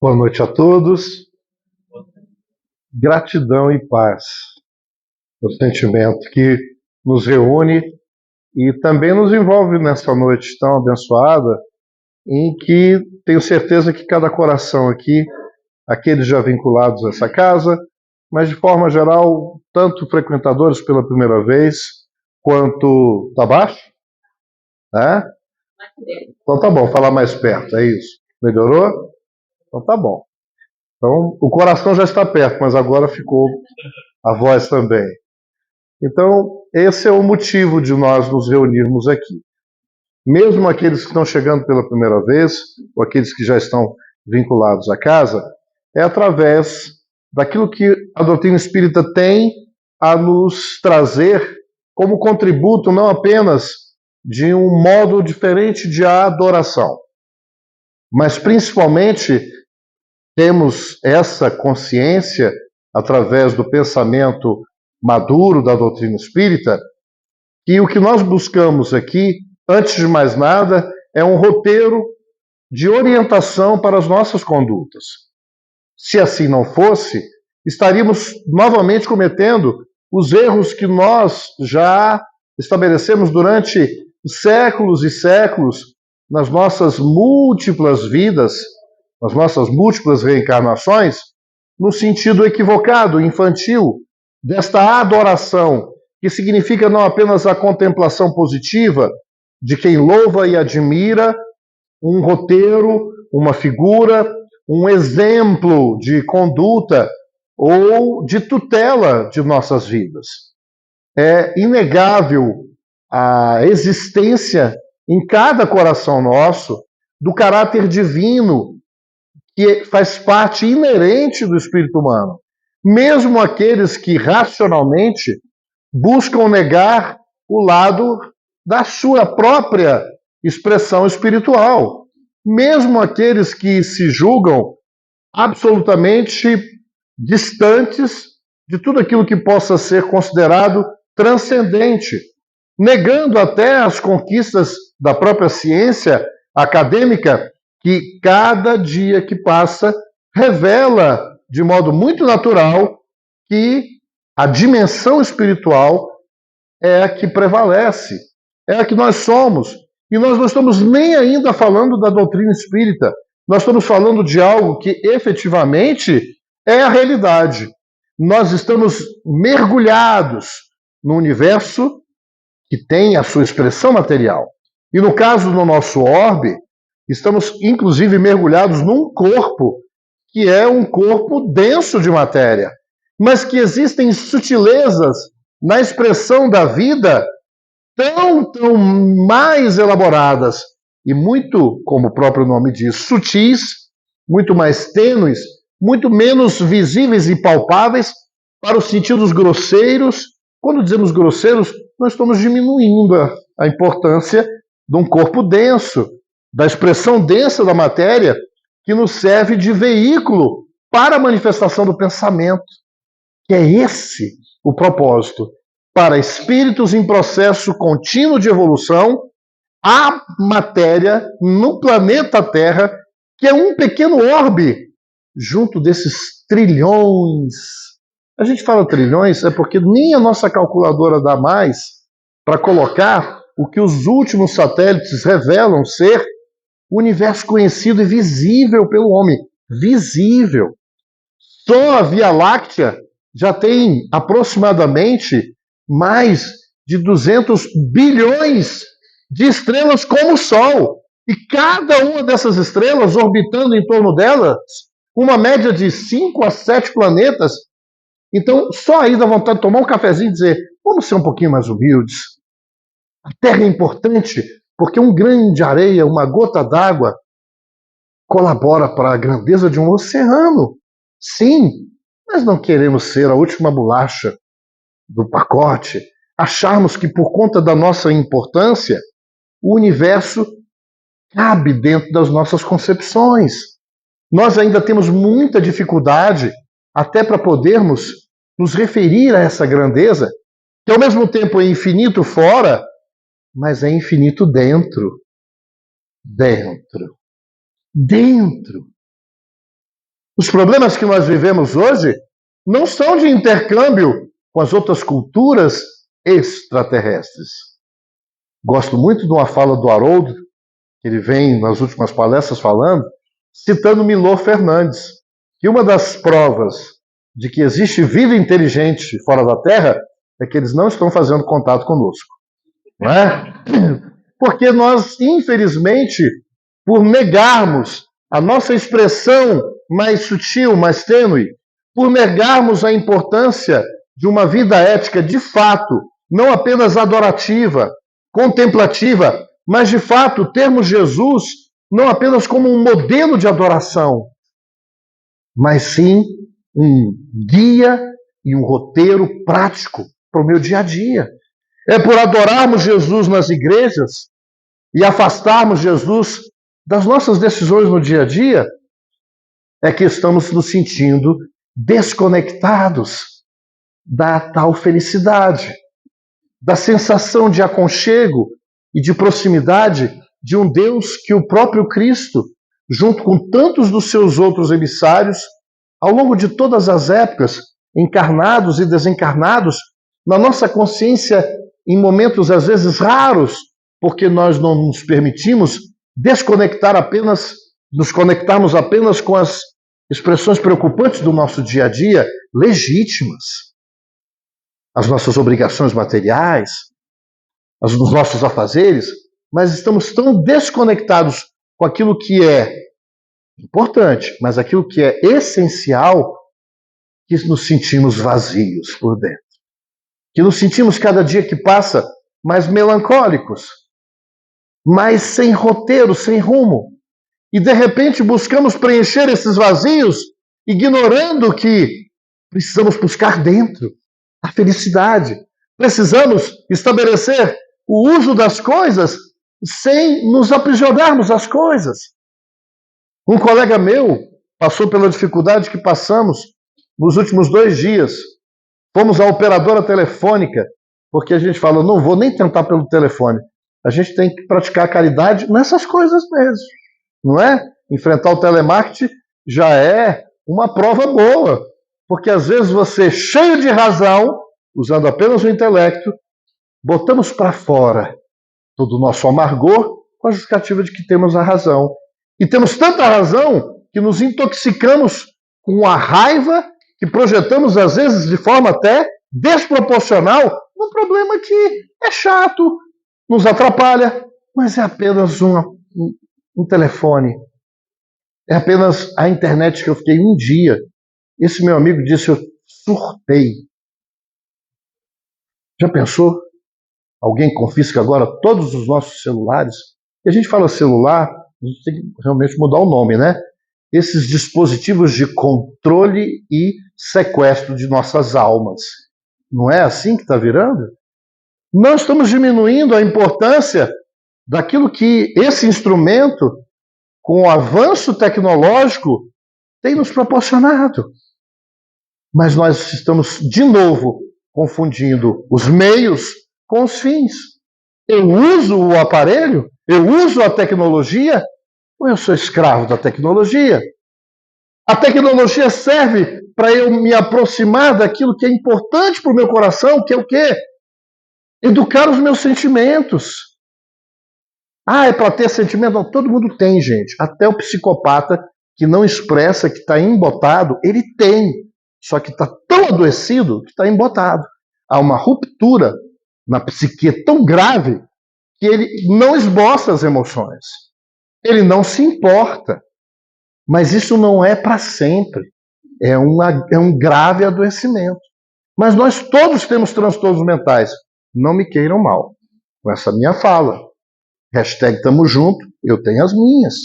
Boa noite a todos. Gratidão e paz. O sentimento que nos reúne e também nos envolve nessa noite tão abençoada, em que tenho certeza que cada coração aqui, aqueles já vinculados a essa casa, mas de forma geral, tanto frequentadores pela primeira vez, quanto... Tá baixo? É? Então tá bom, falar mais perto, é isso. Melhorou? Então tá bom. Então, o coração já está perto, mas agora ficou a voz também. Então, esse é o motivo de nós nos reunirmos aqui. Mesmo aqueles que estão chegando pela primeira vez, ou aqueles que já estão vinculados à casa, é através daquilo que a doutrina espírita tem a nos trazer como contributo não apenas de um modo diferente de adoração, mas principalmente temos essa consciência através do pensamento maduro da doutrina espírita, que o que nós buscamos aqui, antes de mais nada, é um roteiro de orientação para as nossas condutas. Se assim não fosse, estaríamos novamente cometendo os erros que nós já estabelecemos durante séculos e séculos nas nossas múltiplas vidas, nas nossas múltiplas reencarnações, no sentido equivocado, infantil, desta adoração, que significa não apenas a contemplação positiva de quem louva e admira um roteiro, uma figura, um exemplo de conduta ou de tutela de nossas vidas. É inegável a existência em cada coração nosso do caráter divino que faz parte inerente do espírito humano. Mesmo aqueles que racionalmente buscam negar o lado da sua própria expressão espiritual. Mesmo aqueles que se julgam absolutamente distantes de tudo aquilo que possa ser considerado transcendente, negando até as conquistas da própria ciência acadêmica, que cada dia que passa revela de modo muito natural que a dimensão espiritual é a que prevalece, é a que nós somos. E nós não estamos nem ainda falando da doutrina espírita, nós estamos falando de algo que efetivamente é a realidade. Nós estamos mergulhados no universo que tem a sua expressão material. E no caso do nosso orbe, estamos inclusive mergulhados num corpo que é um corpo denso de matéria, mas que existem sutilezas na expressão da vida tão mais elaboradas e muito, como o próprio nome diz, sutis, muito mais tênues, muito menos visíveis e palpáveis para os sentidos grosseiros. Quando dizemos grosseiros, nós estamos diminuindo a importância de um corpo denso, da expressão densa da matéria, que nos serve de veículo para a manifestação do pensamento. Que é esse o propósito. Para espíritos em processo contínuo de evolução, a matéria no planeta Terra, que é um pequeno orbe, junto desses trilhões. A gente fala trilhões, é porque nem a nossa calculadora dá mais para colocar o que os últimos satélites revelam ser o universo conhecido e visível pelo homem. Visível. Só a Via Láctea já tem aproximadamente mais de 200 bilhões de estrelas como o Sol. E cada uma dessas estrelas, orbitando em torno delas, uma média de 5 a 7 planetas. Então, só aí dá vontade de tomar um cafezinho e dizer, vamos ser um pouquinho mais humildes. A Terra é importante porque um grão de areia, uma gota d'água, colabora para a grandeza de um oceano. Sim, mas não queremos ser a última bolacha do pacote, acharmos que por conta da nossa importância, o universo cabe dentro das nossas concepções. Nós ainda temos muita dificuldade até para podermos nos referir a essa grandeza, que ao mesmo tempo é infinito fora, mas é infinito dentro. Dentro. Os problemas que nós vivemos hoje não são de intercâmbio com as outras culturas extraterrestres. Gosto muito de uma fala do Haroldo, que ele vem nas últimas palestras falando, citando Milor Fernandes, que uma das provas de que existe vida inteligente fora da Terra é que eles não estão fazendo contato conosco. Não é? Porque nós, infelizmente, por negarmos a nossa expressão mais sutil, mais tênue, por negarmos a importância de uma vida ética de fato, não apenas adorativa, contemplativa, mas de fato termos Jesus não apenas como um modelo de adoração, mas sim um guia e um roteiro prático para o meu dia a dia. É por adorarmos Jesus nas igrejas e afastarmos Jesus das nossas decisões no dia a dia, é que estamos nos sentindo desconectados da tal felicidade, da sensação de aconchego e de proximidade de um Deus que o próprio Cristo, junto com tantos dos seus outros emissários, ao longo de todas as épocas, encarnados e desencarnados, na nossa consciência, em momentos às vezes raros, porque nós não nos permitimos desconectar apenas, nos conectarmos apenas com as expressões preocupantes do nosso dia a dia, legítimas. As nossas obrigações materiais, os nossos afazeres, mas estamos tão desconectados com aquilo que é importante, mas aquilo que é essencial, que nos sentimos vazios por dentro. Que nos sentimos cada dia que passa mais melancólicos, mais sem roteiro, sem rumo. E de repente buscamos preencher esses vazios, ignorando que precisamos buscar dentro a felicidade. Precisamos estabelecer o uso das coisas sem nos aprisionarmos às coisas. Um colega meu passou pela dificuldade que passamos nos últimos 2 dias. Fomos à operadora telefônica, porque a gente falou, não vou nem tentar pelo telefone. A gente tem que praticar a caridade nessas coisas mesmo, não é? Enfrentar o telemarketing já é uma prova boa, porque às vezes você, cheio de razão, usando apenas o intelecto, botamos para fora todo o nosso amargor com a justificativa de que temos a razão. E temos tanta razão que nos intoxicamos com a raiva que projetamos, às vezes, de forma até desproporcional, num problema que é chato, nos atrapalha, mas é apenas um telefone. É apenas a internet que eu fiquei um dia. Esse meu amigo disse, eu surtei. Já pensou? Alguém confisca agora todos os nossos celulares? E a gente fala celular, a gente tem que realmente mudar o nome, né? Esses dispositivos de controle e sequestro de nossas almas. Não é assim que está virando? Nós estamos diminuindo a importância daquilo que esse instrumento, com o avanço tecnológico, tem nos proporcionado. Mas nós estamos, de novo, confundindo os meios com os fins. Eu uso o aparelho, eu uso a tecnologia, ou eu sou escravo da tecnologia? A tecnologia serve para eu me aproximar daquilo que é importante para o meu coração, que é o quê? Educar os meus sentimentos. Ah, é para ter sentimento? Não, todo mundo tem, gente. Até o psicopata que não expressa, que está embotado, ele tem. Só que está tão adoecido que está embotado. Há uma ruptura na psique tão grave que ele não esboça as emoções. Ele não se importa. Mas isso não é para sempre. É um grave adoecimento. Mas nós todos temos transtornos mentais. Não me queiram mal com essa minha fala. Hashtag tamo junto, eu tenho as minhas.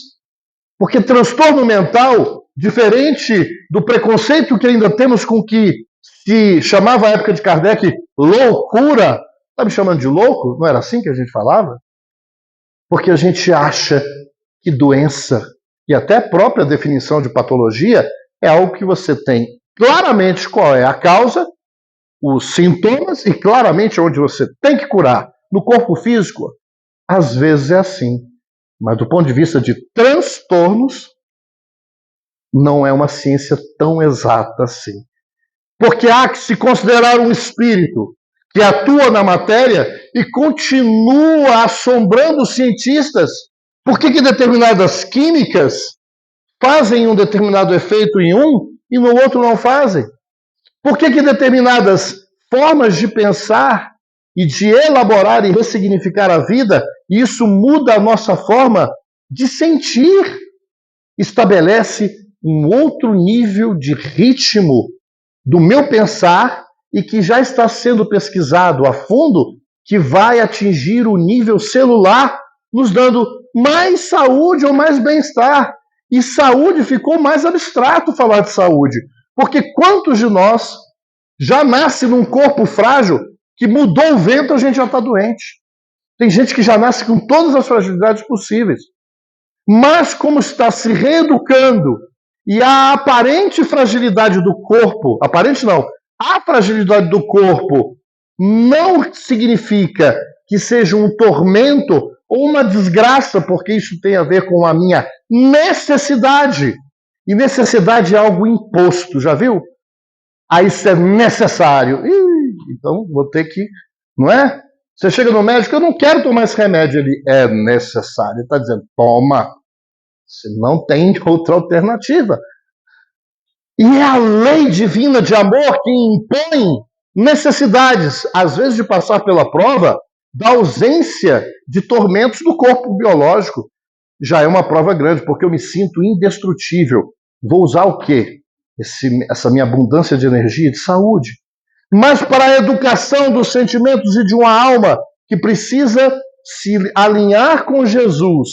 Porque transtorno mental, diferente do preconceito que ainda temos com que se chamava à época de Kardec loucura, está me chamando de louco? Não era assim que a gente falava? Porque a gente acha que doença, e até a própria definição de patologia, é algo que você tem claramente qual é a causa, os sintomas e claramente onde você tem que curar. No corpo físico, às vezes é assim. Mas do ponto de vista de transtornos, não é uma ciência tão exata assim. Porque há que se considerar um espírito que atua na matéria e continua assombrando os cientistas. Por que determinadas químicas fazem um determinado efeito em um e no outro não fazem? Por que determinadas formas de pensar e de elaborar e ressignificar a vida, isso muda a nossa forma de sentir, estabelece um outro nível de ritmo do meu pensar e que já está sendo pesquisado a fundo, que vai atingir o nível celular, nos dando mais saúde ou mais bem-estar. E saúde ficou mais abstrato falar de saúde, porque quantos de nós já nasce num corpo frágil que mudou o vento, a gente já está doente. Tem gente que já nasce com todas as fragilidades possíveis. Mas como está se reeducando e a aparente fragilidade do corpo, aparente não, a fragilidade do corpo não significa que seja um tormento ou uma desgraça, porque isso tem a ver com a minha necessidade. E necessidade é algo imposto, já viu? Ah, isso é necessário. Então vou ter que, não é? Você chega no médico, eu não quero tomar esse remédio. Ele é necessário. Ele está dizendo, toma. Se não tem outra alternativa. E é a lei divina de amor que impõe necessidades, às vezes de passar pela prova da ausência de tormentos do corpo biológico. Já é uma prova grande, porque eu me sinto indestrutível. Vou usar o quê? Essa minha abundância de energia, de saúde. Mas para a educação dos sentimentos e de uma alma que precisa se alinhar com Jesus,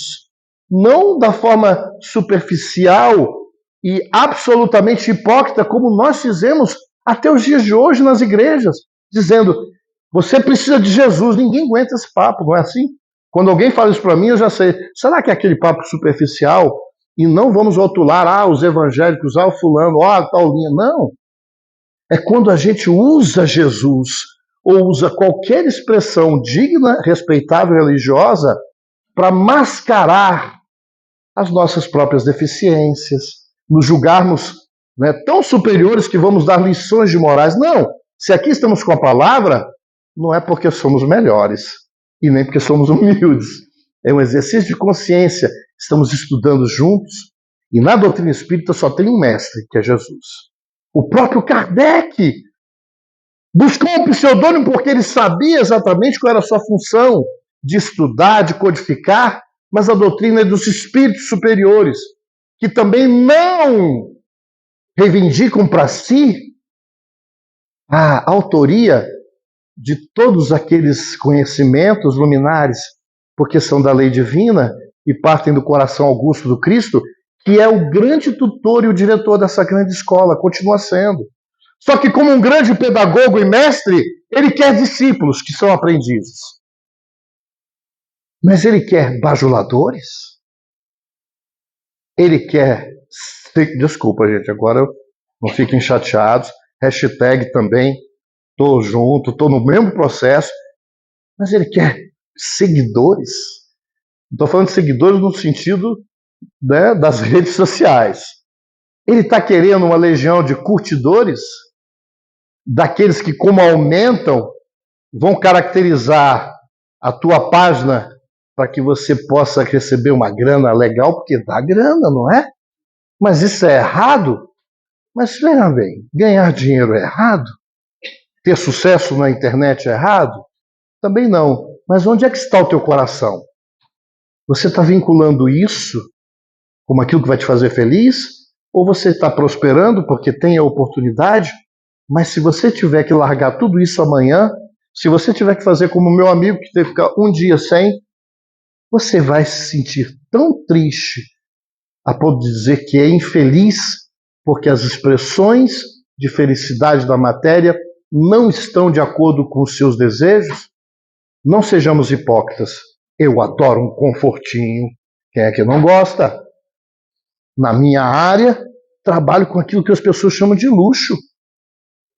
não da forma superficial e absolutamente hipócrita, como nós fizemos até os dias de hoje nas igrejas, dizendo, você precisa de Jesus. Ninguém aguenta esse papo, não é assim? Quando alguém fala isso para mim, eu já sei, será que é aquele papo superficial? E não vamos rotular, os evangélicos, o fulano, a tal linha. Não. É quando a gente usa Jesus ou usa qualquer expressão digna, respeitável, religiosa, para mascarar as nossas próprias deficiências, nos julgarmos, né, tão superiores que vamos dar lições de morais. Não, se aqui estamos com a palavra, não é porque somos melhores e nem porque somos humildes. É um exercício de consciência. Estamos estudando juntos e na doutrina espírita só tem um mestre, que é Jesus. O próprio Kardec buscou um pseudônimo porque ele sabia exatamente qual era a sua função de estudar, de codificar, mas a doutrina é dos espíritos superiores, que também não reivindicam para si a autoria de todos aqueles conhecimentos luminares, porque são da lei divina e partem do coração augusto do Cristo, que é o grande tutor e o diretor dessa grande escola, continua sendo. Só que como um grande pedagogo e mestre, ele quer discípulos que são aprendizes. Mas ele quer bajuladores? Ele quer... Desculpa, gente, agora não fiquem chateados. Hashtag também, estou junto, estou no mesmo processo. Mas ele quer seguidores? Estou falando de seguidores no sentido, né, das redes sociais. Ele está querendo uma legião de curtidores? Daqueles que, como aumentam, vão caracterizar a tua página para que você possa receber uma grana legal, porque dá grana, não é? Mas isso é errado? Mas veja bem, ganhar dinheiro é errado? Ter sucesso na internet é errado? Também não. Mas onde é que está o teu coração? Você está vinculando isso como aquilo que vai te fazer feliz? Ou você está prosperando porque tem a oportunidade? Mas se você tiver que largar tudo isso amanhã, se você tiver que fazer como o meu amigo que teve que ficar um dia sem, você vai se sentir tão triste a ponto de dizer que é infeliz, porque as expressões de felicidade da matéria não estão de acordo com os seus desejos. Não sejamos hipócritas. Eu adoro um confortinho. Quem é que não gosta? Na minha área, trabalho com aquilo que as pessoas chamam de luxo.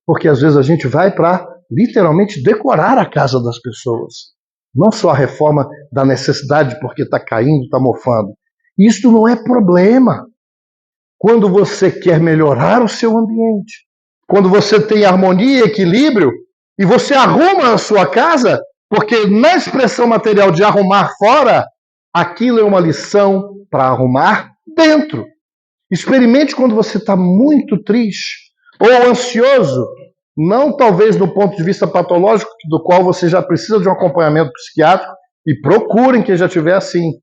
Porque às vezes a gente vai para literalmente decorar a casa das pessoas. Não só a reforma da necessidade porque está caindo, está mofando. Isto não é problema. quando você quer melhorar o seu ambiente, quando você tem harmonia e equilíbrio, e você arruma a sua casa, porque na expressão material de arrumar fora, aquilo é uma lição para arrumar dentro. Experimente quando você está muito triste ou ansioso, não talvez do ponto de vista patológico, do qual você já precisa de um acompanhamento psiquiátrico, e procurem quem já estiver assim,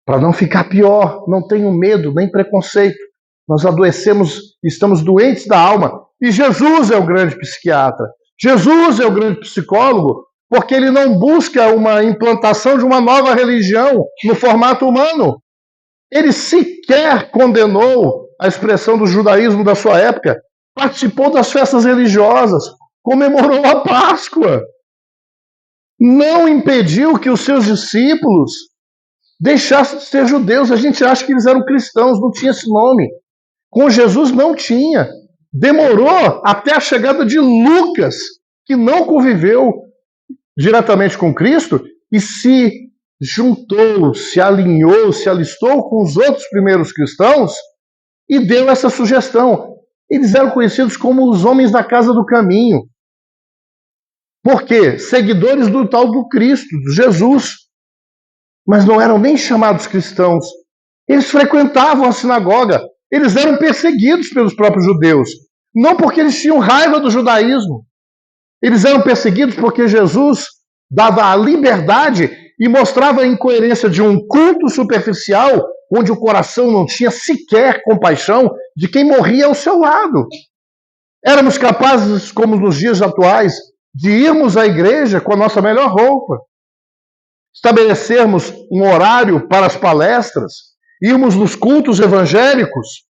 para não ficar pior. Não tenham medo, nem preconceito. Nós adoecemos, estamos doentes da alma, e Jesus é o grande psiquiatra. Jesus é o grande psicólogo, porque ele não busca uma implantação de uma nova religião no formato humano. Ele sequer condenou a expressão do judaísmo da sua época, participou das festas religiosas, comemorou a Páscoa, não impediu que os seus discípulos deixassem de ser judeus. A gente acha que eles eram cristãos, não tinha esse nome. Com Jesus não tinha. Demorou até a chegada de Lucas, que não conviveu diretamente com Cristo e se juntou, se alinhou, se alistou com os outros primeiros cristãos e deu essa sugestão. Eles eram conhecidos como os homens da casa do caminho. Por quê? Seguidores do tal do Cristo, de Jesus. Mas não eram nem chamados cristãos. Eles frequentavam a sinagoga. Eles eram perseguidos pelos próprios judeus. Não porque eles tinham raiva do judaísmo. Eles eram perseguidos porque Jesus dava a liberdade e mostrava a incoerência de um culto superficial, onde o coração não tinha sequer compaixão de quem morria ao seu lado. Éramos capazes, como nos dias atuais, de irmos à igreja com a nossa melhor roupa, estabelecermos um horário para as palestras, irmos nos cultos evangélicos,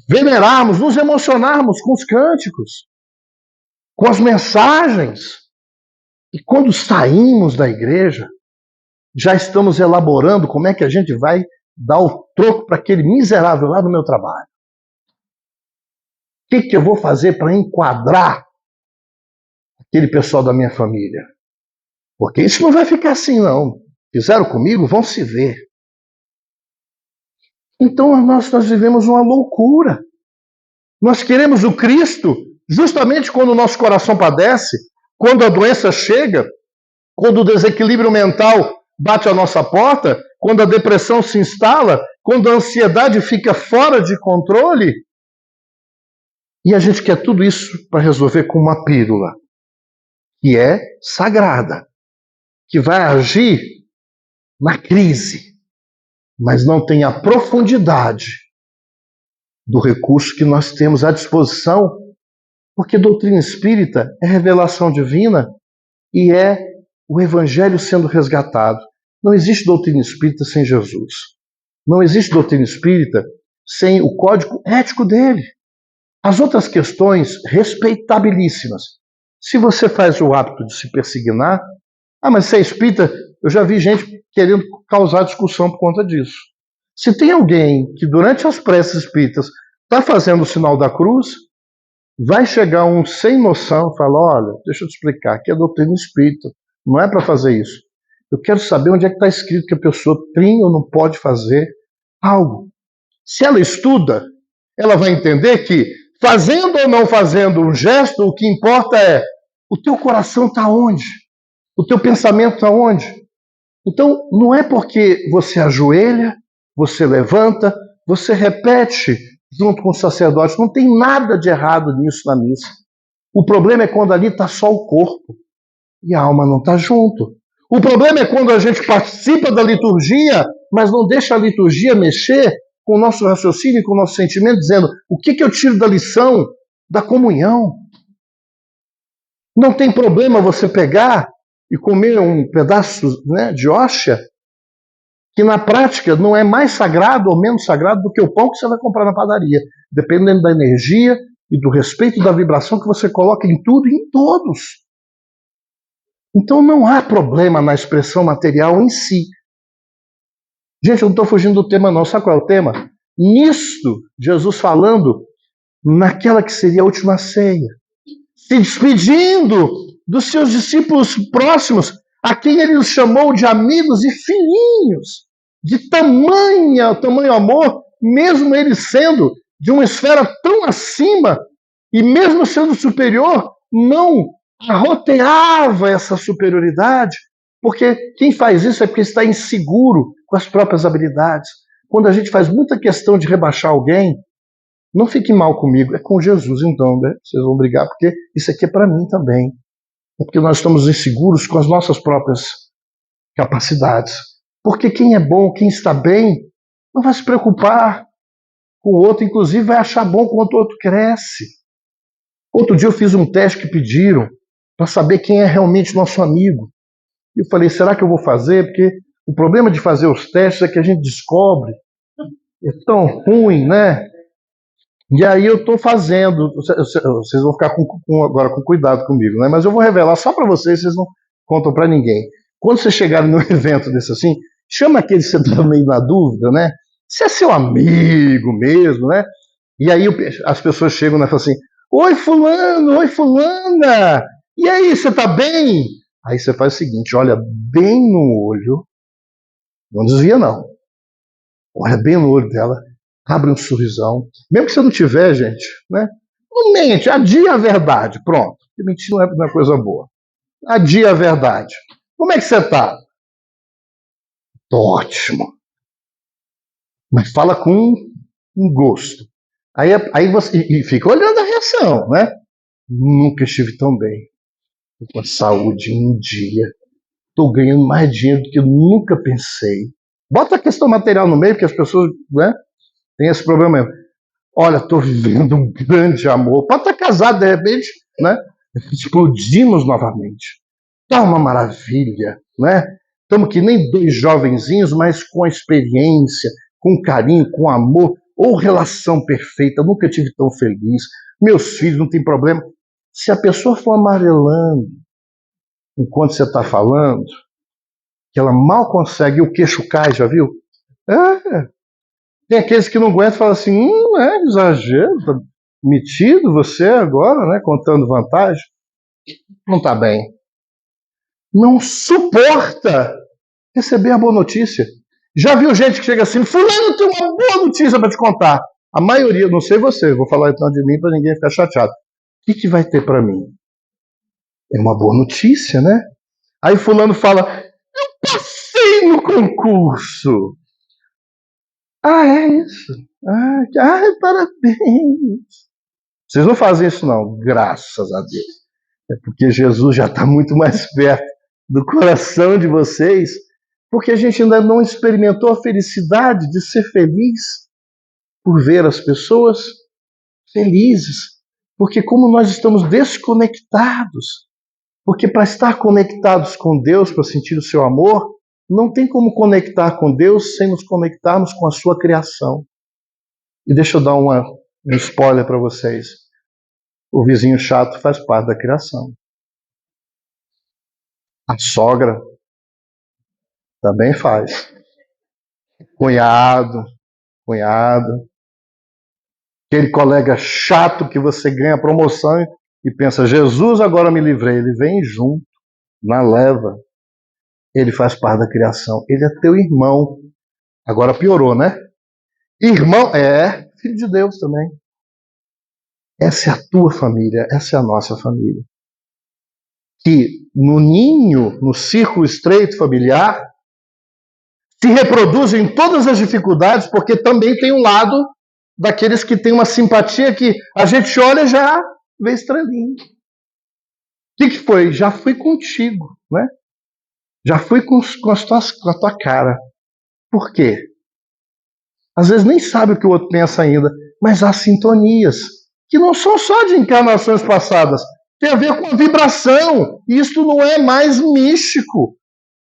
venerarmos, nos emocionarmos com os cânticos, com as mensagens. E quando saímos da igreja, já estamos elaborando como é que a gente vai dar o troco para aquele miserável lá do meu trabalho. O que eu vou fazer para enquadrar aquele pessoal da minha família? Porque isso não vai ficar assim, não. Fizeram comigo, vão se ver. Então nós vivemos uma loucura. Nós queremos o Cristo justamente quando o nosso coração padece, quando a doença chega, quando o desequilíbrio mental bate à nossa porta, quando a depressão se instala, quando a ansiedade fica fora de controle. E a gente quer tudo isso para resolver com uma pílula, que é sagrada, que vai agir na crise, mas não tem a profundidade do recurso que nós temos à disposição, porque doutrina espírita é revelação divina e é o evangelho sendo resgatado. Não existe doutrina espírita sem Jesus. Não existe doutrina espírita sem o código ético dele. As outras questões, respeitabilíssimas. Se você faz o hábito de se persignar, mas se é espírita, eu já vi gente querendo causar discussão por conta disso. Se tem alguém que durante as preces espíritas está fazendo o sinal da cruz, vai chegar um sem noção e falar, olha, deixa eu te explicar, aqui é doutrina espírita, não é para fazer isso. Eu quero saber onde é que está escrito que a pessoa tem ou não pode fazer algo. Se ela estuda, ela vai entender que, fazendo ou não fazendo um gesto, o que importa é o teu coração está onde? O teu pensamento está onde? Então, não é porque você ajoelha, você levanta, você repete junto com o sacerdote. Não tem nada de errado nisso na missa. O problema é quando ali está só o corpo e a alma não está junto. O problema é quando a gente participa da liturgia, mas não deixa a liturgia mexer com o nosso raciocínio e com o nosso sentimento, dizendo o que eu tiro da lição da comunhão. Não tem problema você pegar e comer um pedaço, de hóstia, que na prática não é mais sagrado ou menos sagrado do que o pão que você vai comprar na padaria, dependendo da energia e do respeito da vibração que você coloca em tudo e em todos. Então não há problema na expressão material em si. Gente, eu não estou fugindo do tema não. Sabe qual é o tema? Nisto, Jesus falando naquela que seria a última ceia, se despedindo dos seus discípulos próximos, a quem ele os chamou de amigos e filhinhos, de tamanho amor, mesmo ele sendo de uma esfera tão acima, e mesmo sendo superior, não arroteava essa superioridade, porque quem faz isso é porque está inseguro com as próprias habilidades. Quando a gente faz muita questão de rebaixar alguém, não fique mal comigo, é com Jesus então, né? Vocês vão brigar, porque isso aqui é para mim também. É porque nós estamos inseguros com as nossas próprias capacidades. Porque quem é bom, quem está bem, não vai se preocupar com o outro, inclusive vai achar bom quando o outro cresce. Outro dia eu fiz um teste que pediram para saber quem é realmente nosso amigo. E eu falei, será que eu vou fazer? Porque o problema de fazer os testes é que a gente descobre, é tão ruim, né? E aí eu estou fazendo, vocês vão ficar agora com cuidado comigo, né? Mas eu vou revelar só para vocês não contam para ninguém. Quando vocês chegarem num evento desse assim, chama aquele que você está meio na dúvida, né? Se é seu amigo mesmo, né? E aí as pessoas chegam e falam assim, oi fulano, oi fulana, e aí, você está bem? Aí você faz o seguinte, olha bem no olho, não desvia não, olha bem no olho dela, abre um sorrisão, mesmo que você não tiver, gente, né? Não mente, adia a verdade, pronto. Porque mentir não é uma coisa boa. Adia a verdade. Como é que você está? Tô ótimo. Mas fala com um gosto. Aí você e fica olhando a reação, né? Nunca estive tão bem. Tô com a saúde em dia. Estou ganhando mais dinheiro do que eu nunca pensei. Bota a questão material no meio, porque as pessoas, né, têm esse problema mesmo. Olha, estou vivendo um grande amor. Pode estar casado, de repente, né? Explodimos novamente. Está uma maravilha, né? Estamos que nem dois jovenzinhos, mas com experiência, com carinho, com amor, ou relação perfeita. Nunca tive tão feliz. Meus filhos não tem problema. Se a pessoa for amarelando enquanto você está falando, que ela mal consegue, o queixo cai, já viu? É. Tem aqueles que não aguentam e falam assim, é exagero, tá metido você agora, né, contando vantagem. Não está bem. Não suporta receber a boa notícia. Já viu gente que chega assim, fulano tem uma boa notícia para te contar. A maioria, não sei você, vou falar então de mim para ninguém ficar chateado. O que vai ter para mim? É uma boa notícia, né? Aí fulano fala, eu passei no concurso. Ah, é isso? Parabéns. Vocês não fazem isso não, graças a Deus. É porque Jesus já está muito mais perto do coração de vocês, porque a gente ainda não experimentou a felicidade de ser feliz por ver as pessoas felizes. Porque como nós estamos desconectados, porque para estar conectados com Deus, para sentir o seu amor, não tem como conectar com Deus sem nos conectarmos com a sua criação. E deixa eu dar um spoiler para vocês. O vizinho chato faz parte da criação. A sogra também faz. Cunhado. Aquele colega chato que você ganha promoção e pensa, Jesus, agora me livrei. Ele vem junto, na leva. Ele faz parte da criação. Ele é teu irmão. Agora piorou, né? Irmão, filho de Deus também. Essa é a tua família, essa é a nossa família. Que no ninho, no círculo estreito familiar, se reproduzem todas as dificuldades, porque também tem um lado daqueles que têm uma simpatia que a gente olha e já vê estrelinha. O que foi? Já fui contigo, né? Já fui com a tua cara. Por quê? Às vezes nem sabe o que o outro pensa ainda, mas há sintonias, que não são só de encarnações passadas, tem a ver com a vibração. E isso não é mais místico,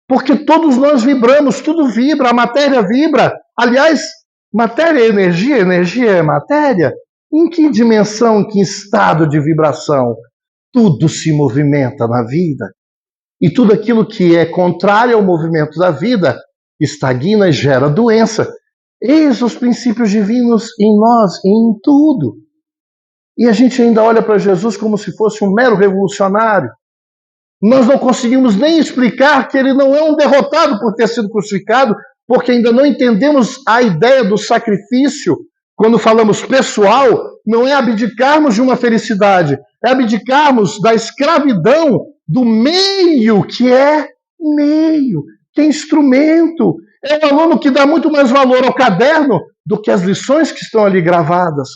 porque todos nós vibramos, tudo vibra, a matéria vibra. Aliás, matéria é energia, energia é matéria. Em que dimensão, em que estado de vibração? Tudo se movimenta na vida. E tudo aquilo que é contrário ao movimento da vida estagna e gera doença. Eis os princípios divinos em nós, em tudo. E a gente ainda olha para Jesus como se fosse um mero revolucionário. Nós não conseguimos nem explicar que ele não é um derrotado por ter sido crucificado, porque ainda não entendemos a ideia do sacrifício. Quando falamos pessoal, não é abdicarmos de uma felicidade, é abdicarmos da escravidão do meio, que é instrumento. É o aluno que dá muito mais valor ao caderno do que as lições que estão ali gravadas.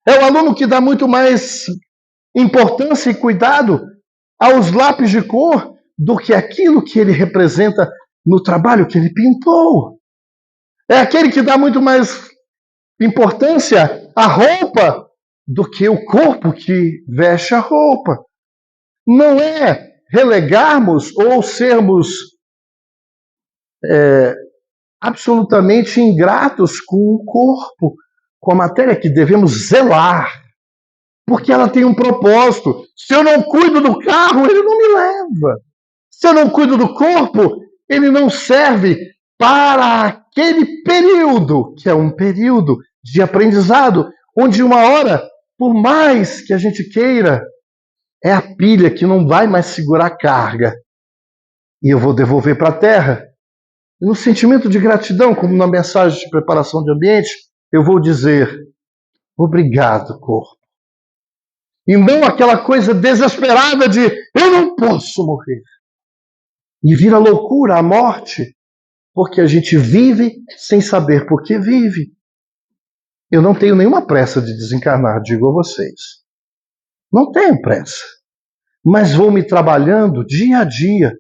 É o aluno que dá muito mais importância e cuidado aos lápis de cor do que aquilo que ele representa no trabalho que ele pintou. É aquele que dá muito mais importância à roupa do que o corpo que veste a roupa. Não é relegarmos ou sermos absolutamente ingratos com o corpo, com a matéria que devemos zelar, porque ela tem um propósito. Se eu não cuido do carro, ele não me leva. Se eu não cuido do corpo, ele não serve para aquele período, que é um período de aprendizado, onde uma hora, por mais que a gente queira, é a pilha que não vai mais segurar a carga. E eu vou devolver para a terra. E no sentimento de gratidão, como na mensagem de preparação de ambiente, eu vou dizer: obrigado, corpo. E não aquela coisa desesperada de eu não posso morrer. E vira loucura a morte, porque a gente vive sem saber por que vive. Eu não tenho nenhuma pressa de desencarnar, digo a vocês. Não tenho pressa. Mas vou me trabalhando dia a dia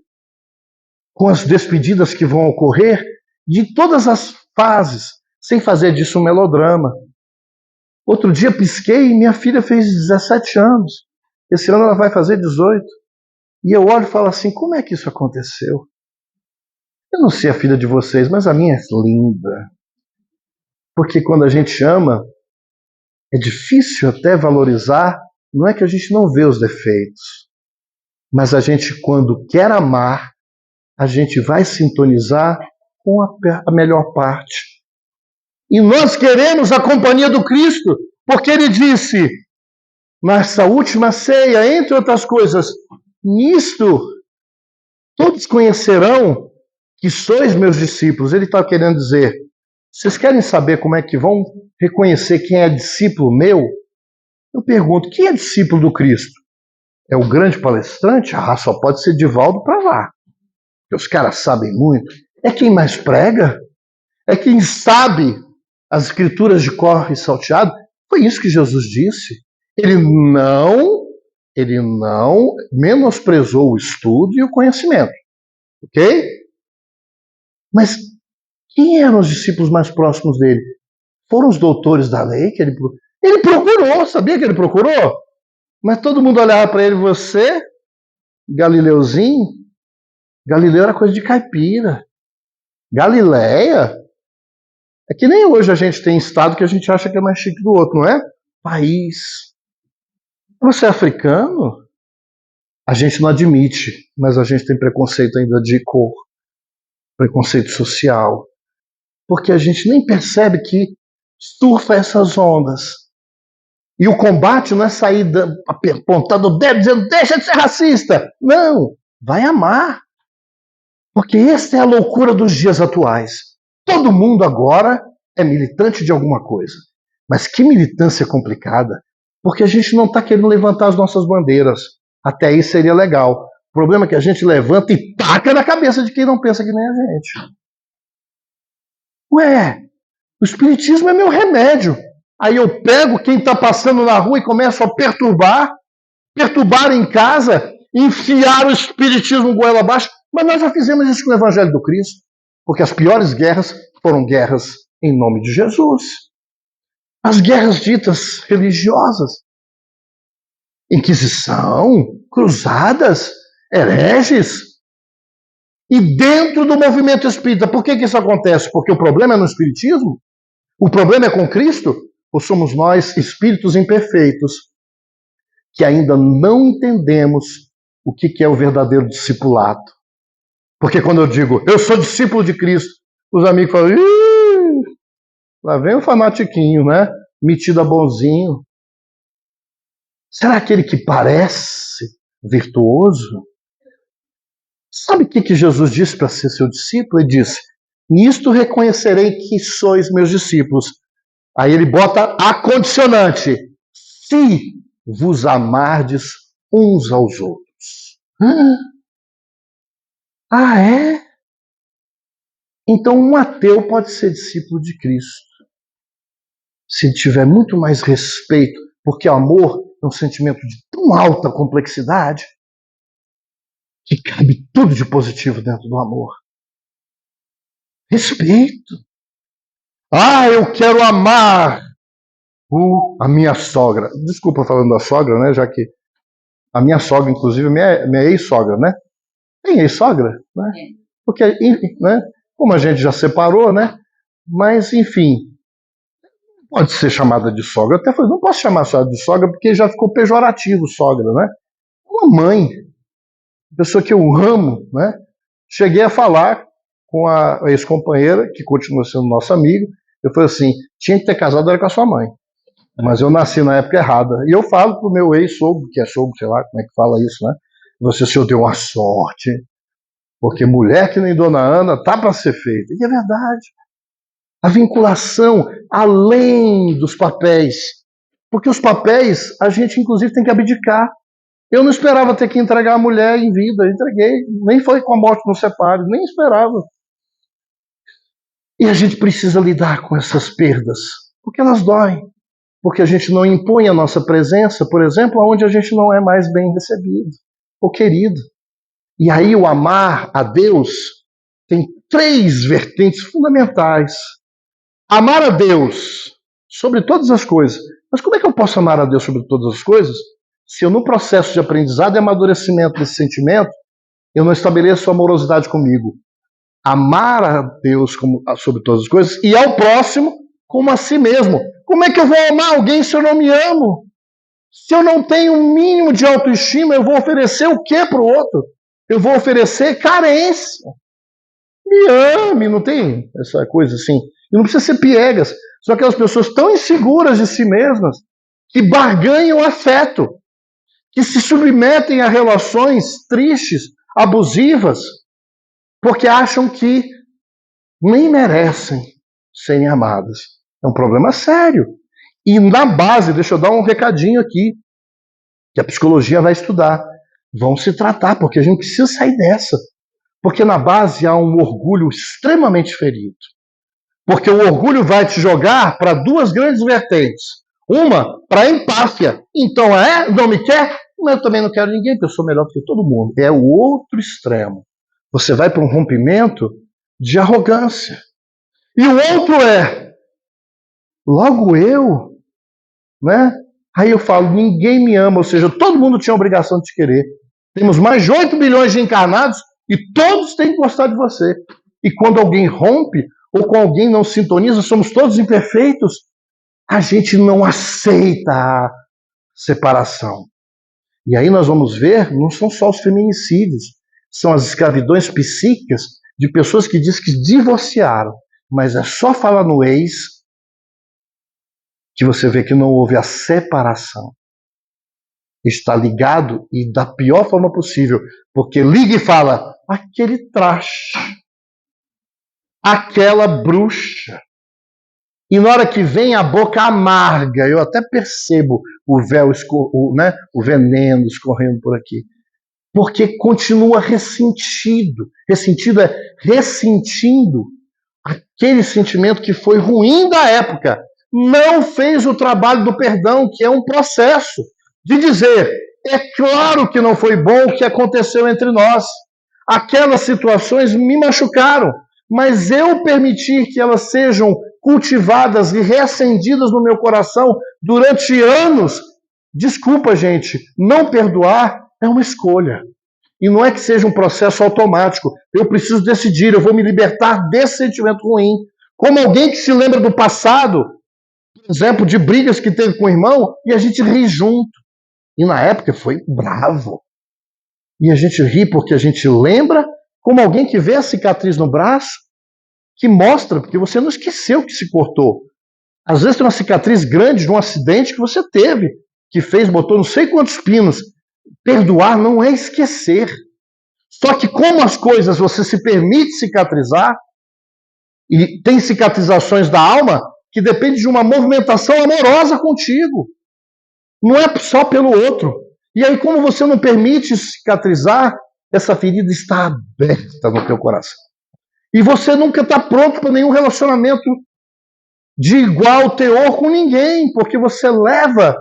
com as despedidas que vão ocorrer de todas as fases, sem fazer disso um melodrama. Outro dia pisquei e minha filha fez 17 anos. Esse ano ela vai fazer 18. E eu olho e falo assim, como é que isso aconteceu? Eu não sei a filha de vocês, mas a minha é linda. Porque quando a gente ama, é difícil até valorizar. Não é que a gente não vê os defeitos, mas a gente, quando quer amar, a gente vai sintonizar com a melhor parte. E nós queremos a companhia do Cristo, porque ele disse, nessa última ceia, entre outras coisas, nisto todos conhecerão que sois meus discípulos. Ele está querendo dizer, vocês querem saber como é que vão reconhecer quem é discípulo meu? Eu pergunto, quem é discípulo do Cristo? É o grande palestrante? Ah, só pode ser Divaldo para lá. Porque os caras sabem muito. É quem mais prega? É quem sabe as escrituras de cor e salteado? Foi isso que Jesus disse. Ele não menosprezou o estudo e o conhecimento. Ok? Mas quem eram os discípulos mais próximos dele? Foram os doutores da lei que ele procurou, sabia que ele procurou? Mas todo mundo olhava para ele, você, Galileuzinho, Galileu era coisa de caipira. Galileia? É que nem hoje a gente tem estado que a gente acha que é mais chique do outro, não é? País. Você é africano? A gente não admite, mas a gente tem preconceito ainda de cor, preconceito social. Porque a gente nem percebe que surfa essas ondas. E o combate não é sair apontando o dedo dizendo deixa de ser racista. Não, vai amar. Porque essa é a loucura dos dias atuais. Todo mundo agora é militante de alguma coisa. Mas que militância complicada. Porque a gente não está querendo levantar as nossas bandeiras. Até aí seria legal. O problema é que a gente levanta e taca na cabeça de quem não pensa que nem a gente. Ué, o espiritismo é meu remédio. Aí eu pego quem está passando na rua e começo a perturbar em casa, enfiar o espiritismo goela abaixo. Mas nós já fizemos isso com o Evangelho do Cristo, porque as piores guerras foram guerras em nome de Jesus. As guerras ditas religiosas, Inquisição, cruzadas, hereges. E dentro do movimento espírita, por que isso acontece? Porque o problema é no espiritismo? O problema é com Cristo? Ou somos nós, espíritos imperfeitos, que ainda não entendemos o que é o verdadeiro discipulado? Porque quando eu digo, eu sou discípulo de Cristo, os amigos falam, ih, lá vem o fanatiquinho, né? Metido a bonzinho. Será aquele que parece virtuoso? Sabe o que Jesus disse para ser seu discípulo? Ele disse, Nisto reconhecerei que sois meus discípulos. Aí ele bota a condicionante. Se vos amardes uns aos outros. Ah, é? Então um ateu pode ser discípulo de Cristo. Se tiver muito mais respeito, porque o amor é um sentimento de tão alta complexidade que cabe tudo de positivo dentro do amor. Respeito. Ah, eu quero amar a minha sogra. Desculpa falando da sogra, né? Já que a minha sogra, inclusive, minha ex-sogra, né? Tem ex-sogra, né? Porque, né? Como a gente já separou, né? Mas, enfim, pode ser chamada de sogra. Eu até falei, não posso chamar só de sogra porque já ficou pejorativo sogra, né? Uma mãe, pessoa que eu amo, né? Cheguei a falar com a ex-companheira, que continua sendo nossa amiga. Eu falei assim, tinha que ter casado era com a sua mãe. Mas eu nasci na época errada. E eu falo pro meu ex-sogro, que é sogro, sei lá como é que fala isso, né? Você, senhor, deu uma sorte. Porque mulher que nem Dona Ana tá para ser feita. E é verdade. A vinculação além dos papéis. Porque os papéis, a gente inclusive tem que abdicar. Eu não esperava ter que entregar a mulher em vida. Eu entreguei. Nem foi com a morte no separe. Nem esperava. E a gente precisa lidar com essas perdas. Porque elas doem. Porque a gente não impõe a nossa presença, por exemplo, onde a gente não é mais bem recebido ou querido. E aí o amar a Deus tem 3 vertentes fundamentais. Amar a Deus sobre todas as coisas. Mas como é que eu posso amar a Deus sobre todas as coisas se eu, no processo de aprendizado e amadurecimento desse sentimento, eu não estabeleço amorosidade comigo? Amar a Deus sobre todas as coisas e ao próximo como a si mesmo. Como é que eu vou amar alguém se eu não me amo? Se eu não tenho um mínimo de autoestima, eu vou oferecer o que para o outro? Eu vou oferecer carência. Me ame, não tem essa coisa assim. E não precisa ser piegas. São aquelas pessoas tão inseguras de si mesmas que barganham afeto, que se submetem a relações tristes, abusivas, porque acham que nem merecem serem amadas. É um problema sério. E na base, deixa eu dar um recadinho aqui, que a psicologia vai estudar. Vão se tratar, porque a gente precisa sair dessa. Porque na base há um orgulho extremamente ferido. Porque o orgulho vai te jogar para 2 grandes vertentes. Uma, para a empáfia. Então, não me quer? Mas eu também não quero ninguém, porque eu sou melhor do que todo mundo. É o outro extremo. Você vai para um rompimento de arrogância. E o outro logo eu, né? Aí eu falo, ninguém me ama, ou seja, todo mundo tinha a obrigação de te querer. Temos mais de 8 bilhões de encarnados e todos têm que gostar de você. E quando alguém rompe, ou com alguém não sintoniza, somos todos imperfeitos, a gente não aceita a separação. E aí nós vamos ver, não são só os feminicídios, são as escravidões psíquicas de pessoas que dizem que divorciaram, mas é só falar no ex que você vê que não houve a separação. Está ligado e da pior forma possível, porque liga e fala, aquele traste, aquela bruxa. E na hora que vem a boca amarga, eu até percebo o veneno escorrendo por aqui. Porque continua ressentido. Ressentido é ressentindo aquele sentimento que foi ruim da época. Não fez o trabalho do perdão, que é um processo de dizer, é claro que não foi bom o que aconteceu entre nós. Aquelas situações me machucaram, mas eu permitir que elas sejam cultivadas e reacendidas no meu coração durante anos. Desculpa, gente, não perdoar é uma escolha. E não é que seja um processo automático. Eu preciso decidir, eu vou me libertar desse sentimento ruim. Como alguém que se lembra do passado, por exemplo, de brigas que teve com o irmão, e a gente ri junto. E na época foi bravo. E a gente ri porque a gente lembra, como alguém que vê a cicatriz no braço, que mostra, porque você não esqueceu que se cortou. Às vezes tem uma cicatriz grande de um acidente que você teve, que botou não sei quantos pinos. Perdoar não é esquecer. Só que como as coisas você se permite cicatrizar, E tem cicatrizações da alma que dependem de uma movimentação amorosa contigo. Não é só pelo outro. E aí, como você não permite cicatrizar, essa ferida está aberta no teu coração. E você nunca está pronto para nenhum relacionamento de igual teor com ninguém, porque você leva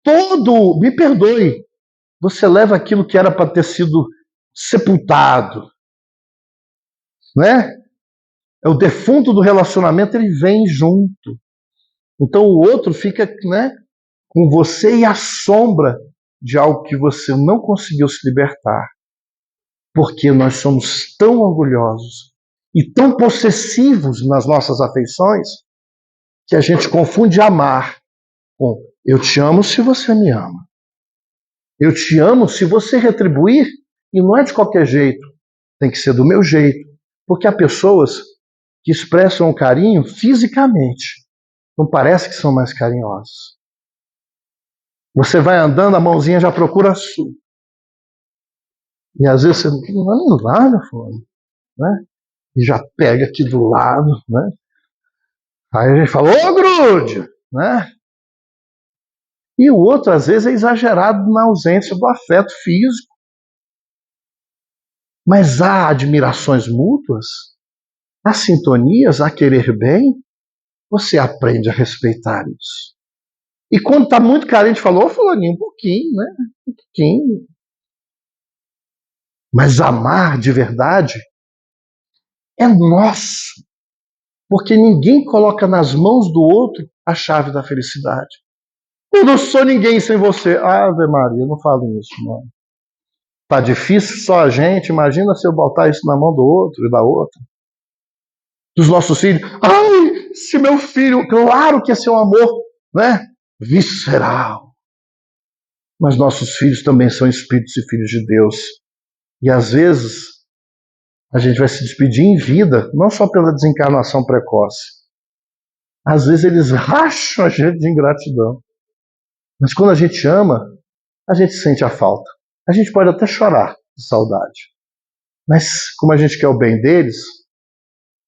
todo, me perdoe, você leva aquilo que era para ter sido sepultado, né? É o defunto do relacionamento, ele vem junto. Então o outro fica, né, com você e a sombra de algo que você não conseguiu se libertar. Porque nós somos tão orgulhosos e tão possessivos nas nossas afeições que a gente confunde amar com eu te amo se você me ama. Eu te amo se você retribuir, e não é de qualquer jeito, tem que ser do meu jeito. Porque há pessoas que expressam o carinho fisicamente, não parece que são mais carinhosos. Você vai andando, a mãozinha já procura a sua. E às vezes você não vai nem lá, meu filho, né? E já pega aqui do lado, né? Aí a gente fala, ô grude, né? E o outro, às vezes, é exagerado na ausência do afeto físico. Mas há admirações mútuas, há sintonias, há querer bem, você aprende a respeitar isso. E quando está muito carente, falou, ô fulaninho, um pouquinho, né? Um pouquinho. Mas amar de verdade é nosso. Porque ninguém coloca nas mãos do outro a chave da felicidade. Eu não sou ninguém sem você. Ave Maria, não falo isso, não. Tá difícil só a gente, imagina se eu botar isso na mão do outro e da outra. Dos nossos filhos. Ai, se meu filho, claro que esse é um amor, né? Visceral. Mas nossos filhos também são espíritos e filhos de Deus. E às vezes a gente vai se despedir em vida, não só pela desencarnação precoce. Às vezes eles racham a gente de ingratidão. Mas quando a gente ama, a gente sente a falta. A gente pode até chorar de saudade. Mas como a gente quer o bem deles,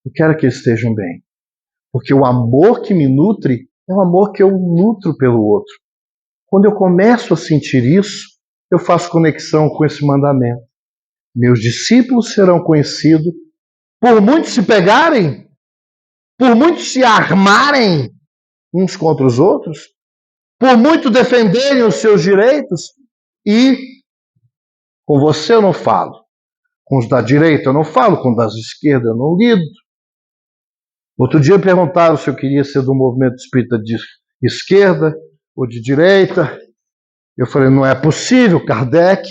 eu quero que eles estejam bem. Porque o amor que me nutre é o amor que eu nutro pelo outro. Quando eu começo a sentir isso, eu faço conexão com esse mandamento. Meus discípulos serão conhecidos por muitos se pegarem, por muitos se armarem uns contra os outros, por muito defenderem os seus direitos, e com você eu não falo. Com os da direita eu não falo, com os da esquerda eu não lido. Outro dia perguntaram se eu queria ser do movimento espírita de esquerda ou de direita. Eu falei, não é possível, Kardec,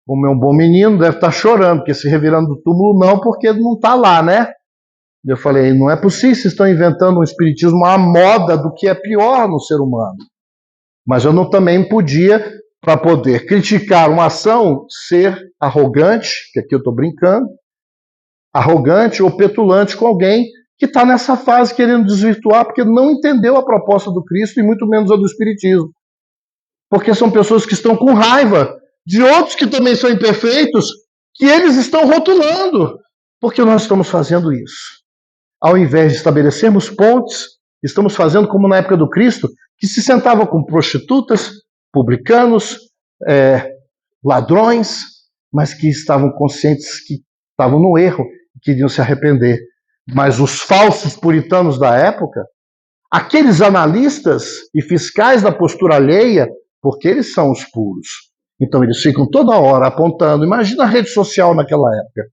como é um bom menino, deve estar chorando, porque se revirando do túmulo não, porque ele não está lá, né? Eu falei, não é possível, vocês estão inventando um espiritismo à moda do que é pior no ser humano. Mas eu não também podia, para poder criticar uma ação, ser arrogante, que aqui eu estou brincando, arrogante ou petulante com alguém que está nessa fase querendo desvirtuar porque não entendeu a proposta do Cristo e muito menos a do Espiritismo. Porque são pessoas que estão com raiva de outros que também são imperfeitos, que eles estão rotulando. Porque nós estamos fazendo isso. Ao invés de estabelecermos pontes, estamos fazendo como na época do Cristo, que se sentava com prostitutas, publicanos, ladrões, mas que estavam conscientes que estavam no erro e queriam se arrepender. Mas os falsos puritanos da época, aqueles analistas e fiscais da postura alheia, porque eles são os puros. Então eles ficam toda hora apontando. Imagina a rede social naquela época.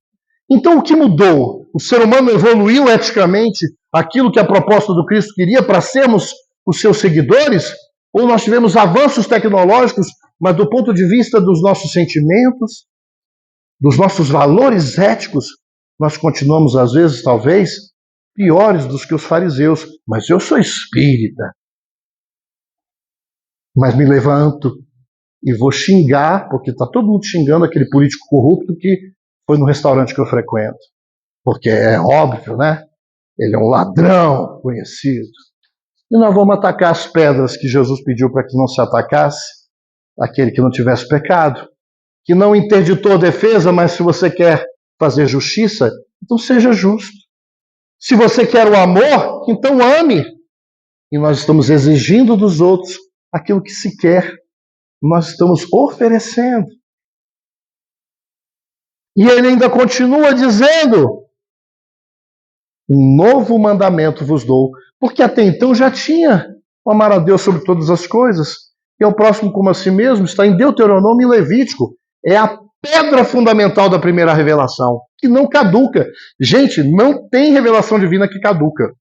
Então o que mudou? O ser humano evoluiu eticamente aquilo que a proposta do Cristo queria para sermos os seus seguidores? Ou nós tivemos avanços tecnológicos, mas do ponto de vista dos nossos sentimentos, dos nossos valores éticos, nós continuamos, às vezes, talvez, piores dos que os fariseus. Mas eu sou espírita. Mas me levanto e vou xingar, porque está todo mundo xingando aquele político corrupto que foi no restaurante que eu frequento. Porque é óbvio, né? Ele é um ladrão conhecido. E nós vamos atacar as pedras que Jesus pediu para que não se atacasse, aquele que não tivesse pecado, que não interditou a defesa, mas se você quer fazer justiça, então seja justo. Se você quer o amor, então ame. E nós estamos exigindo dos outros aquilo que se quer. Nós estamos oferecendo. E ele ainda continua dizendo: um novo mandamento vos dou, porque até então já tinha o amar a Deus sobre todas as coisas, e ao próximo como a si mesmo, está em Deuteronômio e Levítico. É a pedra fundamental da primeira revelação, que não caduca. Gente, não tem revelação divina que caduca.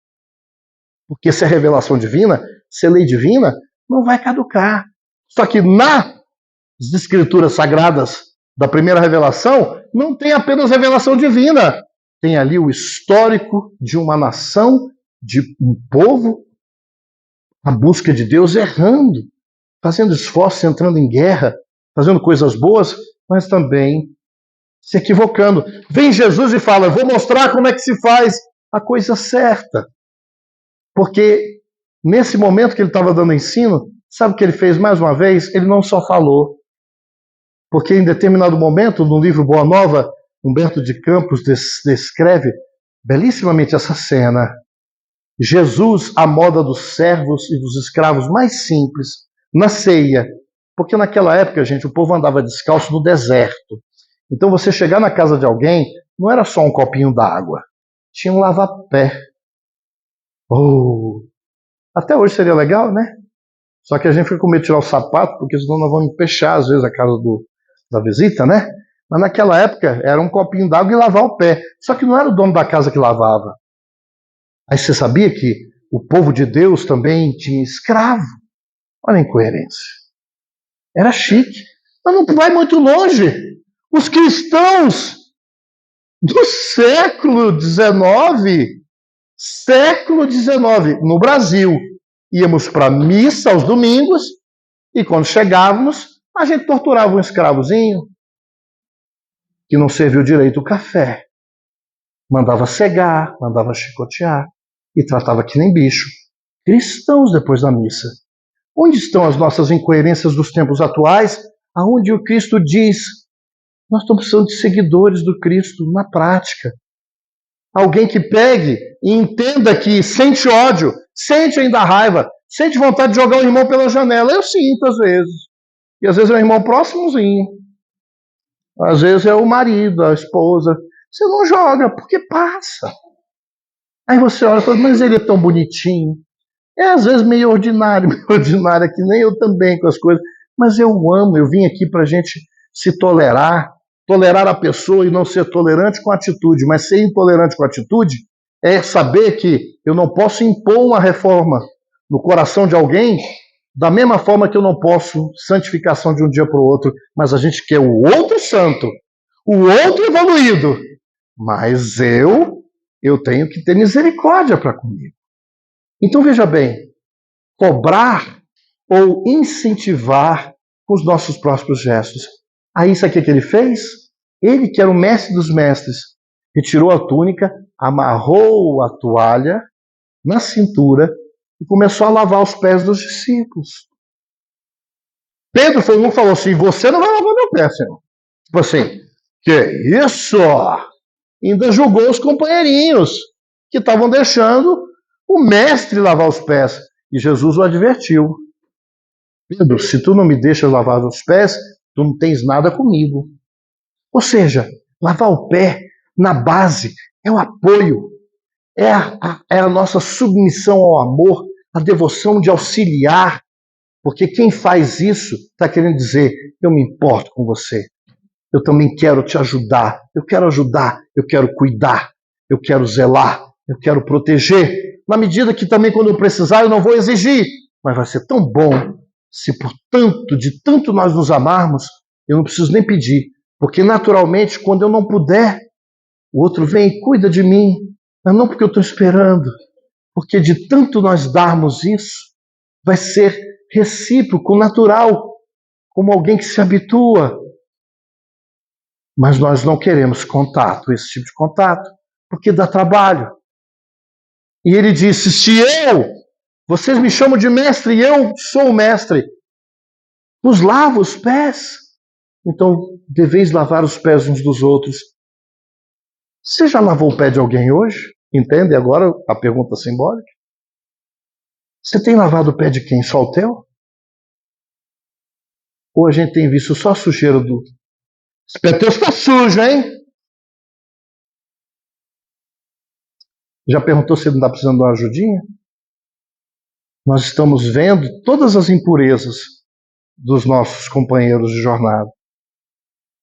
Porque se é revelação divina, se é lei divina, não vai caducar. Só que nas escrituras sagradas da primeira revelação, não tem apenas revelação divina. Tem ali o histórico de uma nação, de um povo, a busca de Deus errando, fazendo esforços, entrando em guerra, fazendo coisas boas, mas também se equivocando. Vem Jesus e fala: eu vou mostrar como é que se faz a coisa certa. Porque nesse momento que ele estava dando ensino, sabe o que ele fez mais uma vez? Ele não só falou. Porque em determinado momento, no livro Boa Nova, Humberto de Campos descreve belíssimamente essa cena. Jesus, à moda dos servos e dos escravos mais simples, na ceia. Porque naquela época, gente, o povo andava descalço no deserto. Então você chegar na casa de alguém, não era só um copinho d'água. Tinha um lava-pé. Oh, até hoje seria legal, né? Só que a gente fica com medo de tirar o sapato, porque senão nós vamos fechar, às vezes, a casa da visita, né? Mas naquela época era um copinho d'água e lavar o pé. Só que não era o dono da casa que lavava. Aí você sabia que o povo de Deus também tinha escravo? Olha a incoerência. Era chique. Mas não vai muito longe. Os cristãos do século XIX, no Brasil, íamos para a missa aos domingos e quando chegávamos, a gente torturava um escravozinho que não serviu direito o café. Mandava cegar, mandava chicotear e tratava que nem bicho. Cristãos depois da missa. Onde estão as nossas incoerências dos tempos atuais, aonde o Cristo diz: nós estamos precisando de seguidores do Cristo na prática. Alguém que pegue e entenda que sente ódio, sente ainda raiva, sente vontade de jogar o irmão pela janela. Eu sinto às vezes. E às vezes é um irmão próximozinho. Às vezes é o marido, a esposa. Você não joga, porque passa. Aí você olha e fala: mas ele é tão bonitinho. É às vezes meio ordinário que nem eu também com as coisas. Mas eu amo, eu vim aqui para a gente se tolerar a pessoa e não ser tolerante com atitude. Mas ser intolerante com atitude é saber que eu não posso impor uma reforma no coração de alguém da mesma forma que eu não posso santificação de um dia para o outro. Mas a gente quer o outro santo, o outro evoluído. Mas eu tenho que ter misericórdia para comigo. Então veja bem, cobrar ou incentivar com os nossos próprios gestos. Aí isso aqui que ele fez? Ele, que era o mestre dos mestres, retirou a túnica, amarrou a toalha na cintura e começou a lavar os pés dos discípulos. Pedro foi um que falou assim: você não vai lavar meu pé, Senhor. Tipo assim, que isso? Ainda julgou os companheirinhos que estavam deixando o mestre lavar os pés. E Jesus o advertiu: Pedro, se tu não me deixas lavar os pés, tu não tens nada comigo. Ou seja, lavar o pé, na base, é o apoio, é a nossa submissão ao amor, a devoção de auxiliar, porque quem faz isso está querendo dizer: eu me importo com você, eu também quero te ajudar, eu quero cuidar, eu quero zelar, eu quero proteger, na medida que também quando eu precisar eu não vou exigir, mas vai ser tão bom se de tanto nós nos amarmos, eu não preciso nem pedir, porque naturalmente quando eu não puder, o outro vem e cuida de mim, mas não porque eu estou esperando, porque de tanto nós darmos isso, vai ser recíproco, natural, como alguém que se habitua. Mas nós não queremos contato, esse tipo de contato, porque dá trabalho. E ele disse: vocês me chamam de mestre e eu sou o mestre, vos lavo os pés, então deveis lavar os pés uns dos outros. Você já lavou o pé de alguém hoje? Entende agora a pergunta simbólica? Você tem lavado o pé de quem? Só o teu? Ou a gente tem visto só a sujeira do... Esse pé teu está sujo, hein? Já perguntou se ele não está precisando de uma ajudinha? Nós estamos vendo todas as impurezas dos nossos companheiros de jornada.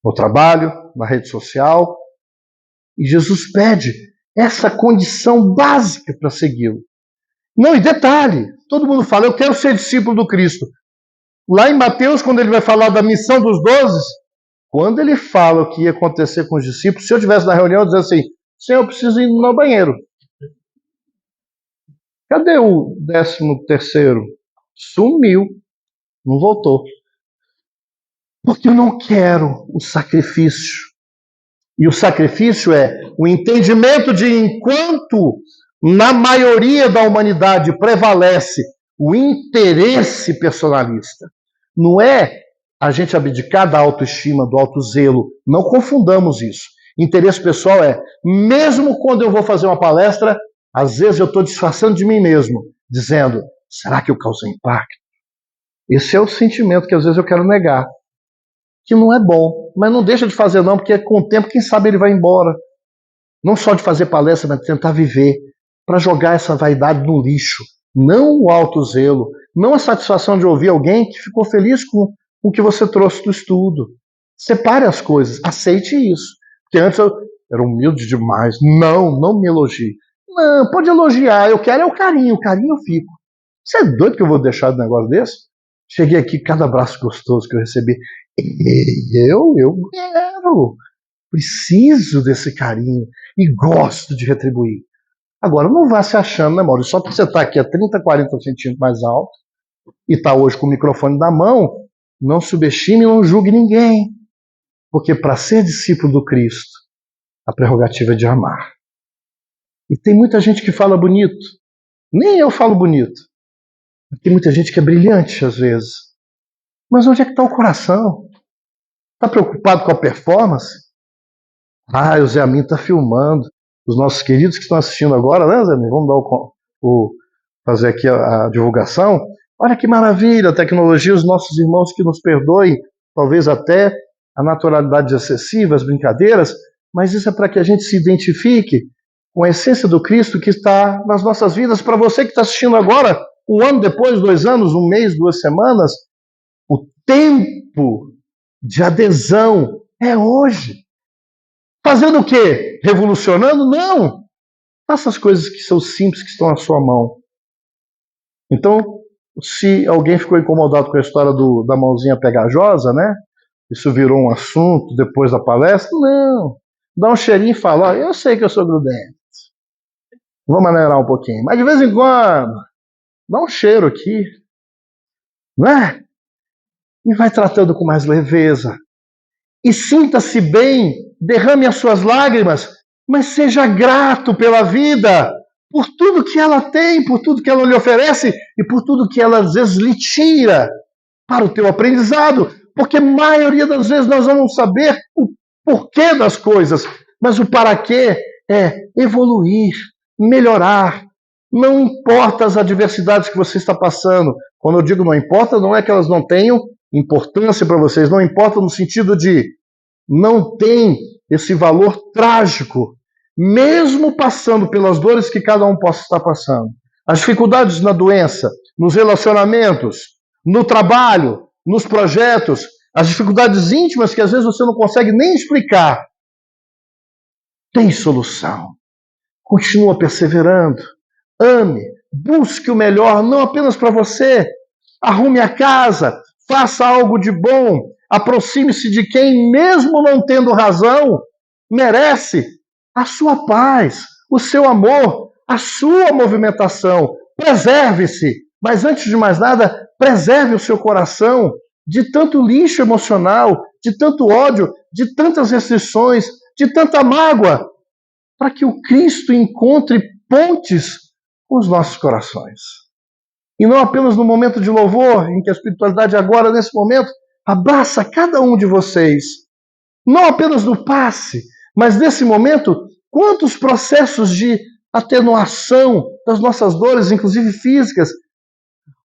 No trabalho, na rede social. E Jesus pede essa condição básica para segui-lo. Não, e detalhe, todo mundo fala, eu quero ser discípulo do Cristo. Lá em Mateus, quando ele vai falar da missão dos 12, quando ele fala o que ia acontecer com os discípulos, se eu estivesse na reunião, eu dizia assim, Senhor, eu preciso ir no banheiro. Cadê o 13º? Sumiu, não voltou. Porque eu não quero o sacrifício. E o sacrifício é o entendimento de enquanto na maioria da humanidade prevalece o interesse personalista. Não é a gente abdicar da autoestima, do autozelo. Não confundamos isso. Interesse pessoal é, mesmo quando eu vou fazer uma palestra, às vezes eu estou disfarçando de mim mesmo, dizendo, será que eu causei impacto? Esse é o sentimento que às vezes eu quero negar. Que não é bom, mas não deixa de fazer não, porque com o tempo, quem sabe ele vai embora. Não só de fazer palestra, mas de tentar viver, para jogar essa vaidade no lixo. Não o autozelo, não a satisfação de ouvir alguém que ficou feliz com o que você trouxe do estudo. Separe as coisas, aceite isso. Porque antes eu era humilde demais. Não me elogie. Não, pode elogiar, eu quero é o carinho eu fico. Você é doido que eu vou deixar de negócio desse? Cheguei aqui, cada abraço gostoso que eu recebi. Eu quero, preciso desse carinho e gosto de retribuir. Agora, não vá se achando, né, Maurício? Só porque você está aqui a 30, 40 centímetros mais alto e está hoje com o microfone na mão, não subestime e não julgue ninguém. Porque para ser discípulo do Cristo, a prerrogativa é de amar. E tem muita gente que fala bonito. Nem eu falo bonito. Tem muita gente que é brilhante às vezes. Mas onde é que está o coração? Está preocupado com a performance? Ah, o Zé Amin está filmando. Os nossos queridos que estão assistindo agora, né, Zé Amin? Vamos dar fazer aqui a divulgação. Olha que maravilha a tecnologia, os nossos irmãos que nos perdoem, talvez até a naturalidade excessiva, as brincadeiras, mas isso é para que a gente se identifique com a essência do Cristo que está nas nossas vidas. Para você que está assistindo agora, 1 ano depois, 2 anos, 1 mês, 2 semanas, o tempo de adesão é hoje. Fazendo o quê? Revolucionando? Não! Faça as coisas que são simples, que estão à sua mão. Então, se alguém ficou incomodado com a história da mãozinha pegajosa, né? Isso virou um assunto depois da palestra? Não! Dá um cheirinho e fala, ó, eu sei que eu sou grudento. Vou maneirar um pouquinho. Mas de vez em quando, dá um cheiro aqui. Né? E vai tratando com mais leveza. E sinta-se bem, derrame as suas lágrimas, mas seja grato pela vida, por tudo que ela tem, por tudo que ela lhe oferece e por tudo que ela às vezes lhe tira para o teu aprendizado. Porque a maioria das vezes nós vamos saber o porquê das coisas, mas o para quê é evoluir, melhorar. Não importa as adversidades que você está passando. Quando eu digo não importa, não é que elas não tenham importância para vocês, não importa no sentido de não tem esse valor trágico, mesmo passando pelas dores que cada um possa estar passando. As dificuldades na doença, nos relacionamentos, no trabalho, nos projetos, as dificuldades íntimas que às vezes você não consegue nem explicar. Tem solução. Continua perseverando. Ame, busque o melhor, não apenas para você. Arrume a casa, faça algo de bom, aproxime-se de quem, mesmo não tendo razão, merece a sua paz, o seu amor, a sua movimentação. Preserve-se, mas antes de mais nada, preserve o seu coração de tanto lixo emocional, de tanto ódio, de tantas restrições, de tanta mágoa, para que o Cristo encontre pontes com os nossos corações. E não apenas no momento de louvor, em que a espiritualidade agora, nesse momento, abraça cada um de vocês. Não apenas no passe, mas nesse momento, quantos processos de atenuação das nossas dores, inclusive físicas,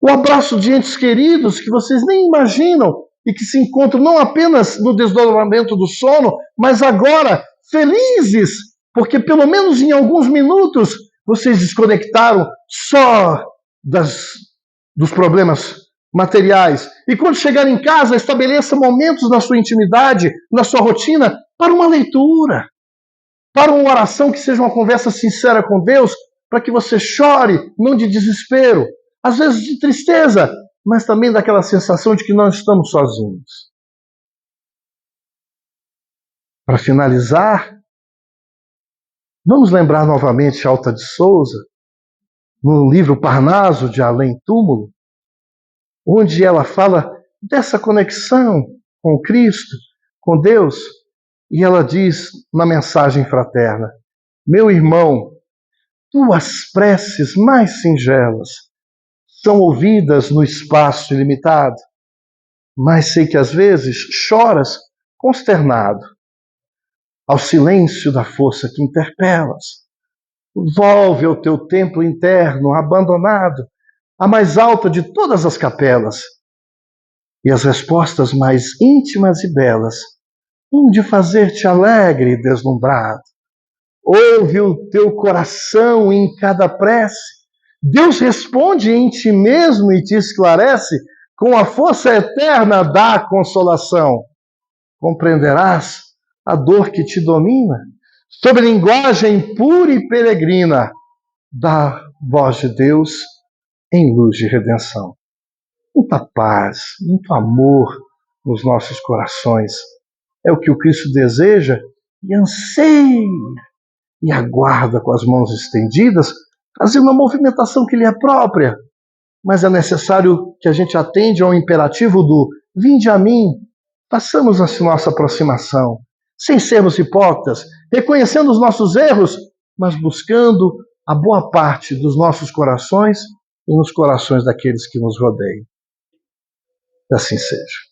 o abraço de entes queridos que vocês nem imaginam e que se encontram não apenas no desdobramento do sono, mas agora felizes, porque pelo menos em alguns minutos vocês desconectaram só dos problemas materiais. E quando chegar em casa, estabeleça momentos na sua intimidade, na sua rotina, para uma leitura, para uma oração que seja uma conversa sincera com Deus, para que você chore, não de desespero, às vezes de tristeza, mas também daquela sensação de que não estamos sozinhos. Para finalizar, vamos lembrar novamente Alta de Souza, no livro Parnaso de Além Túmulo, onde ela fala dessa conexão com Cristo, com Deus, e ela diz na mensagem fraterna: meu irmão, tuas preces mais singelas são ouvidas no espaço ilimitado, mas sei que às vezes choras consternado ao silêncio da força que interpelas. Volve ao teu templo interno abandonado, a mais alta de todas as capelas, e as respostas mais íntimas e belas hão de fazer-te alegre e deslumbrado. Ouve o teu coração em cada prece. Deus responde em ti mesmo e te esclarece com a força eterna da consolação. Compreenderás a dor que te domina, sob linguagem pura e peregrina da voz de Deus em luz de redenção. Muita paz, muito amor nos nossos corações. É o que o Cristo deseja e anseia e aguarda com as mãos estendidas, fazendo uma movimentação que lhe é própria. Mas é necessário que a gente atenda ao imperativo do vinde a mim, façamos a nossa aproximação, sem sermos hipócritas, reconhecendo os nossos erros, mas buscando a boa parte dos nossos corações e nos corações daqueles que nos rodeiam. Que assim seja.